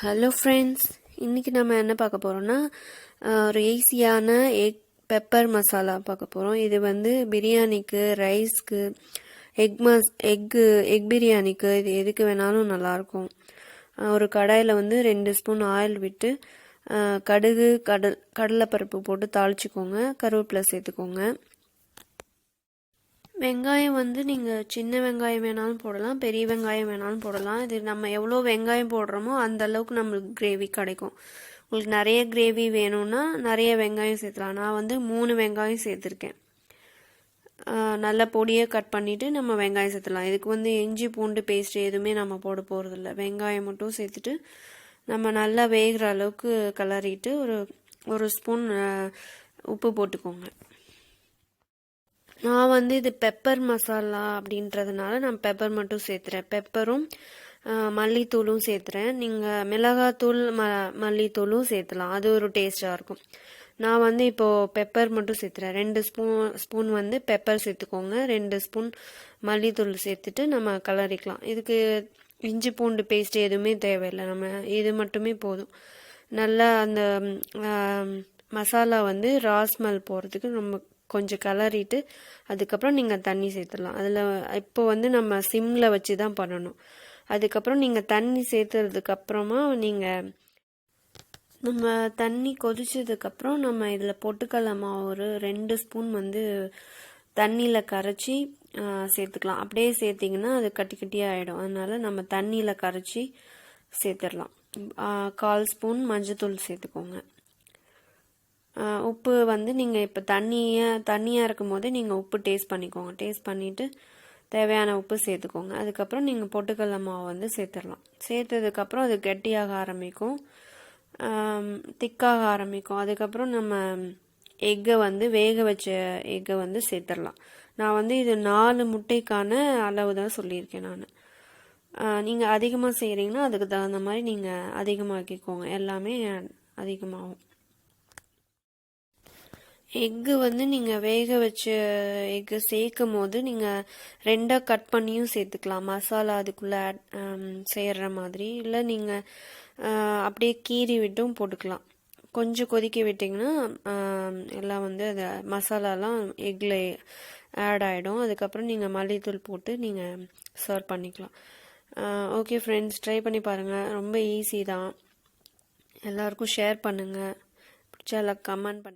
Hello friends, இன்றைக்கி நம்ம என்ன பார்க்க போகிறோம்னா ஒரு ஈஸியான எக் பெப்பர் மசாலா பார்க்க போகிறோம். இது வந்து பிரியாணிக்கு, ரைஸ்க்கு, எக் பிரியாணிக்கு இது எதுக்கு வேணாலும் நல்லாயிருக்கும். ஒரு கடாயில் வந்து 2 ஸ்பூன் ஆயில் விட்டு கடுகு கடலைப்பருப்பு போட்டு தாளிச்சிக்கோங்க. கருவேப்பிலை சேர்த்துக்கோங்க. வெங்காயம் வந்து நீங்கள் சின்ன வெங்காயம் வேணாலும் போடலாம், பெரிய வெங்காயம் வேணாலும் போடலாம். இது நம்ம எவ்வளோ வெங்காயம் போடுறோமோ அந்த அளவுக்கு நம்மளுக்கு கிரேவி கிடைக்கும். உங்களுக்கு நிறைய கிரேவி வேணும்னா நிறைய வெங்காயம் சேர்த்துலாம். நான் வந்து 3 வெங்காயம் சேர்த்துருக்கேன். நல்லா பொடியாக கட் பண்ணிவிட்டு நம்ம வெங்காயம் சேர்த்துலாம். இதுக்கு வந்து இஞ்சி பூண்டு பேஸ்ட் எதுவுமே நம்ம போட போகிறதில்ல. வெங்காயம் மட்டும் சேர்த்துட்டு நம்ம நல்லா வேகிற அளவுக்கு கிளறிட்டு ஒரு ஸ்பூன் உப்பு போட்டுக்கோங்க. நான் வந்து இது பெப்பர் மசாலா அப்படின்றதுனால நான் பெப்பர் மட்டும் சேர்த்துறேன். பெப்பரும் மல்லித்தூளும் சேர்த்துறேன். நீங்கள் மிளகாத்தூள் மல்லித்தூளும் சேர்த்துலாம், அது ஒரு டேஸ்டாக இருக்கும். நான் வந்து இப்போது பெப்பர் மட்டும் சேர்த்துறேன். 2 ஸ்பூன் வந்து பெப்பர் சேர்த்துக்கோங்க. 2 ஸ்பூன் மல்லித்தூள் சேர்த்துட்டு நம்ம கலரிக்கலாம். இதுக்கு இஞ்சி பூண்டு பேஸ்ட் எதுவுமே தேவையில்லை, நம்ம இது மட்டுமே போதும். நல்லா அந்த மசாலா வந்து ராஸ்மல் போகிறதுக்கு நம்ம கொஞ்சம் கலரிட்டு அதுக்கப்புறம் நீங்கள் தண்ணி சேர்த்துடலாம். அதில் இப்போ வந்து நம்ம சிம்மில் வச்சு தான் பண்ணணும். அதுக்கப்புறம் நீங்கள் தண்ணி சேர்த்துறதுக்கப்புறமா நம்ம தண்ணி கொதிச்சதுக்கப்புறம் நம்ம இதில் பொட்டுக்கடலை மாவு ஒரு 2 ஸ்பூன் வந்து தண்ணியில் கரைச்சி சேர்த்துக்கலாம். அப்படியே சேர்த்திங்கன்னா அது கட்டி கட்டியாக ஆகிடும். அதனால் நம்ம தண்ணியில் கரைச்சி சேர்த்துடலாம். 1/4 ஸ்பூன் மஞ்சத்தூள் சேர்த்துக்கோங்க. உப்பு வந்து நீங்கள் இப்போ தண்ணியாக இருக்கும் போதே நீங்கள் உப்பு டேஸ்ட் பண்ணிக்கோங்க. டேஸ்ட் பண்ணிவிட்டு தேவையான உப்பு சேர்த்துக்கோங்க. அதுக்கப்புறம் நீங்கள் பொட்டுக்கடலை மாவு வந்து சேர்த்துடலாம். சேர்த்ததுக்கப்புறம் அது கெட்டியாக ஆரம்பிக்கும், திக்காக ஆரம்பிக்கும். அதுக்கப்புறம் நம்ம எக்கை வந்து வேக வச்ச எக்கை வந்து சேர்த்துடலாம். நான் வந்து இது 4 முட்டைக்கான அளவு தான் சொல்லியிருக்கேன் நான். நீங்கள் அதிகமாக செய்கிறீங்கன்னா அதுக்கு தகுந்த மாதிரி நீங்கள் அதிகமாக்கிக்கோங்க. எல்லாமே அதிகமாகும். எக்கு வந்து நீங்கள் வேக வச்ச எக்கு சேர்க்கும் போது நீங்கள் 2 கட் பண்ணியும் சேர்த்துக்கலாம். மசாலா அதுக்குள்ளே செய்கிற மாதிரி. இல்லை நீங்கள் அப்படியே கீறி விட்டும் போட்டுக்கலாம். கொஞ்சம் கொதிக்க விட்டிங்கன்னா எல்லாம் வந்து அது மசாலாலாம் எக்கில் ஆட் ஆகிடும். அதுக்கப்புறம் நீங்கள் மல்லித்தூள் போட்டு நீங்கள் சர்வ் பண்ணிக்கலாம். ஓகே ஃப்ரெண்ட்ஸ், ட்ரை பண்ணி பாருங்கள். ரொம்ப ஈஸி தான். எல்லாருக்கும் ஷேர் பண்ணுங்கள். பிடிச்சா எல்லாம் கமெண்ட் பண்ணுங்கள்.